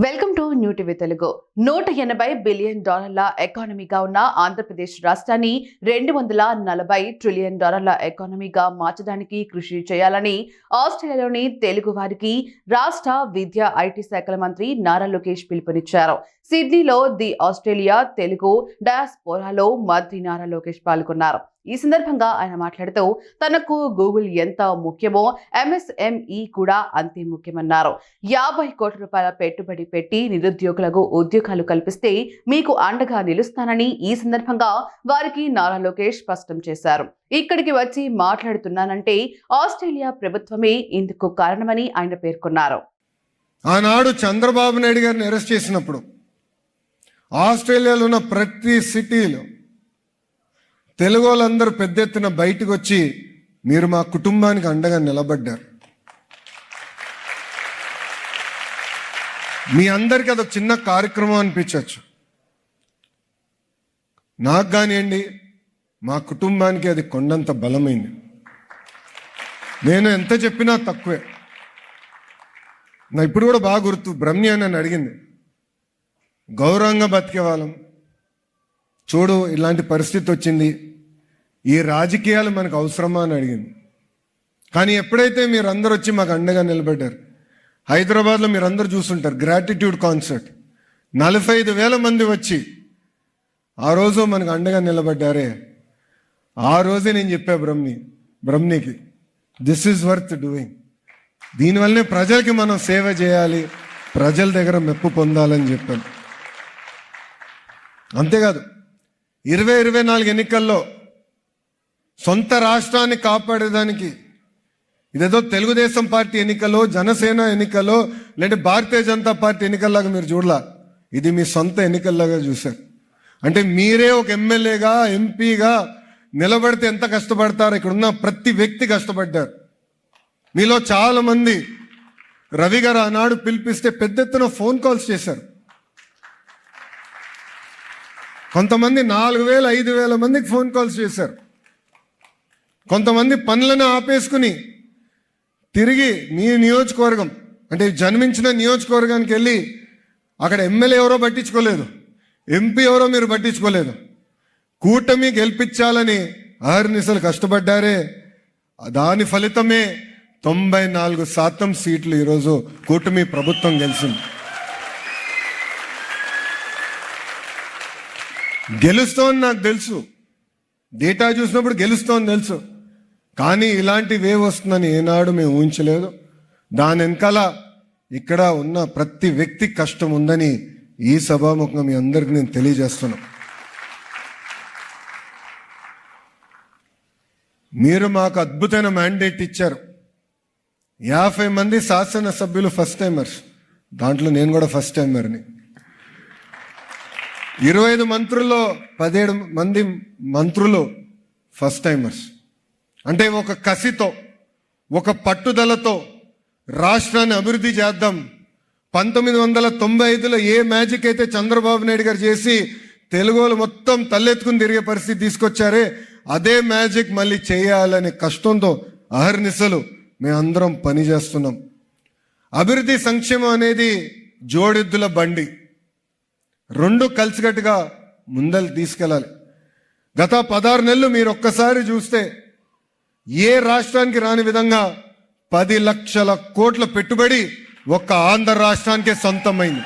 Welcome to new TV Telugu. $180 billion ఎకానమీగా ఉన్న ఆంధ్రప్రదేశ్ రాష్ట్రాన్ని $240 trillion ఎకానమీగా మార్చడానికి కృషి చేయాలని ఆస్ట్రేలియాలోని తెలుగు వారికి రాష్ట్ర విద్యా ఐటీ శాఖల మంత్రి నారా లోకేష్ పిలుపునిచ్చారు. సిడ్నీలో ది ఆస్ట్రేలియా తెలుగు డయాస్పోరాలో మంత్రి నారా లోకేష్ పాల్గొన్నారు. ఈ సందర్భంగా ఆయన మాట్లాడుతూ తనకు గూగుల్ ఎంత ముఖ్యమో ఎంఎస్ఎంఈ కూడా అంతే ముఖ్యమన్నారు. 50 కోట్ల రూపాయల పెట్టుబడి పెట్టి నిరుద్యోగులకు ఉద్యోగాలు కల్పిస్తే మీకు అండగా నిలుస్తానని ఈ సందర్భంగా వారికి నారా లోకేష్ స్పష్టం చేశారు. ఇక్కడికి వచ్చి మాట్లాడుతున్నానంటే ఆస్ట్రేలియా ప్రభుత్వమే ఇందుకు కారణమని ఆయన పేర్కొన్నారు. ఆనాడు చంద్రబాబు నాయుడు గారిని అరెస్ట్ చేసినప్పుడు ఆస్ట్రేలియాలో ఉన్న ప్రతి సిటీలో తెలుగు వాళ్ళందరూ పెద్ద ఎత్తున బయటకు వచ్చి మీరు మా కుటుంబానికి అండగా నిలబడ్డారు. మీ అందరికీ అదొక చిన్న కార్యక్రమం అనిపించవచ్చు. నాకు కానివ్వండి, మా కుటుంబానికి అది కొండంత బలమైంది. నేను ఎంత చెప్పినా తక్కువే. నా ఇప్పుడు కూడా బాగా గుర్తు, బ్రహ్మి అని నన్ను అడిగింది, గౌరవంగా బతికే వాళ్ళం చూడు, ఇలాంటి పరిస్థితి వచ్చింది, ఈ రాజకీయాలు మనకు అవసరమా అని అడిగింది. కానీ ఎప్పుడైతే మీరందరూ వచ్చి మాకు అండగా నిలబడ్డారు, హైదరాబాద్లో మీరందరూ చూస్తుంటారు గ్రాటిట్యూడ్ కాన్సర్ట్, 45,000 మంది వచ్చి ఆ రోజు మనకు అండగా నిలబడ్డారే, ఆ రోజే నేను చెప్పా బ్రహ్మనికి దిస్ ఈజ్ వర్త్ డూయింగ్. దీనివల్లనే ప్రజలకి మనం సేవ చేయాలి, ప్రజల దగ్గర మెప్పు పొందాలని చెప్పాను. అంతేకాదు 2024 ఎన్నికల్లో సొంత రాష్ట్రాన్ని కాపాడేదానికి ఇదేదో తెలుగుదేశం పార్టీ ఎన్నికలో, జనసేన ఎన్నికలో, లేదంటే భారతీయ జనతా పార్టీ ఎన్నికల్లాగా మీరు చూడలా. ఇది మీ సొంత ఎన్నికల్లాగా చూశారు. అంటే మీరే ఒక ఎమ్మెల్యేగా, ఎంపీగా నిలబడితే ఎంత కష్టపడతారో ఇక్కడున్న ప్రతి వ్యక్తి కష్టపడ్డారు. మీలో చాలా మంది రవి గారు ఆనాడు పిలిపిస్తే పెద్ద ఎత్తున ఫోన్ కాల్స్ చేశారు. కొంతమంది 4,000, 5,000 మందికి ఫోన్ కాల్స్ చేశారు. కొంతమంది పనులను ఆపేసుకుని తిరిగి మీ నియోజకవర్గం, అంటే జన్మించిన నియోజకవర్గానికి వెళ్ళి అక్కడ ఎమ్మెల్యే ఎవరో పట్టించుకోలేదు, ఎంపీ ఎవరో మీరు పట్టించుకోలేదు, కూటమి గెలిపించాలని అహర్నిశలు కష్టపడ్డారే. దాని ఫలితమే 94% సీట్లు ఈరోజు కూటమి ప్రభుత్వం గెలిచింది. గెలుస్తోంది నాకు తెలుసు, డేటా చూసినప్పుడు గెలుస్తోంది తెలుసు. కానీ ఇలాంటి వేవ్ వస్తుందని ఏనాడు మేము ఊహించలేదు. దాని వెనకాల ఇక్కడ ఉన్న ప్రతి వ్యక్తి కష్టం ఉందని ఈ సభాముఖంగా మీ అందరికీ నేను తెలియజేస్తున్నాను. మీరు మాకు అద్భుతమైన మ్యాండేట్ ఇచ్చారు. 50 మంది శాసనసభ్యులు ఫస్ట్ టైమర్స్, దాంట్లో నేను కూడా ఫస్ట్ టైమర్ని. 25 మంత్రుల్లో 17 మంది మంత్రులు ఫస్ట్ టైమర్స్. అంటే ఒక కసితో, ఒక పట్టుదలతో రాష్ట్రాన్ని అభివృద్ధి చేద్దాం. 1995లో ఏ మ్యాజిక్ అయితే చంద్రబాబు నాయుడు గారు చేసి తెలుగు వాళ్ళు మొత్తం తలెత్తుకుని తిరిగే పరిస్థితి తీసుకొచ్చారే, అదే మ్యాజిక్ మళ్ళీ చేయాలనే కష్టంతో అహర్నిశలు మేమందరం పనిచేస్తున్నాం. అభివృద్ధి సంక్షేమం అనేది జోడెద్దుల బండి, రెండు కలిసికట్టుగా ముందలు తీసుకెళ్ళాలి. గత 16 నెలలు మీరు ఒక్కసారి చూస్తే ఏ రాష్ట్రానికి రాని విధంగా 10 లక్షల కోట్ల పెట్టుబడి ఒక్క ఆంధ్ర రాష్ట్రానికే సొంతమైంది.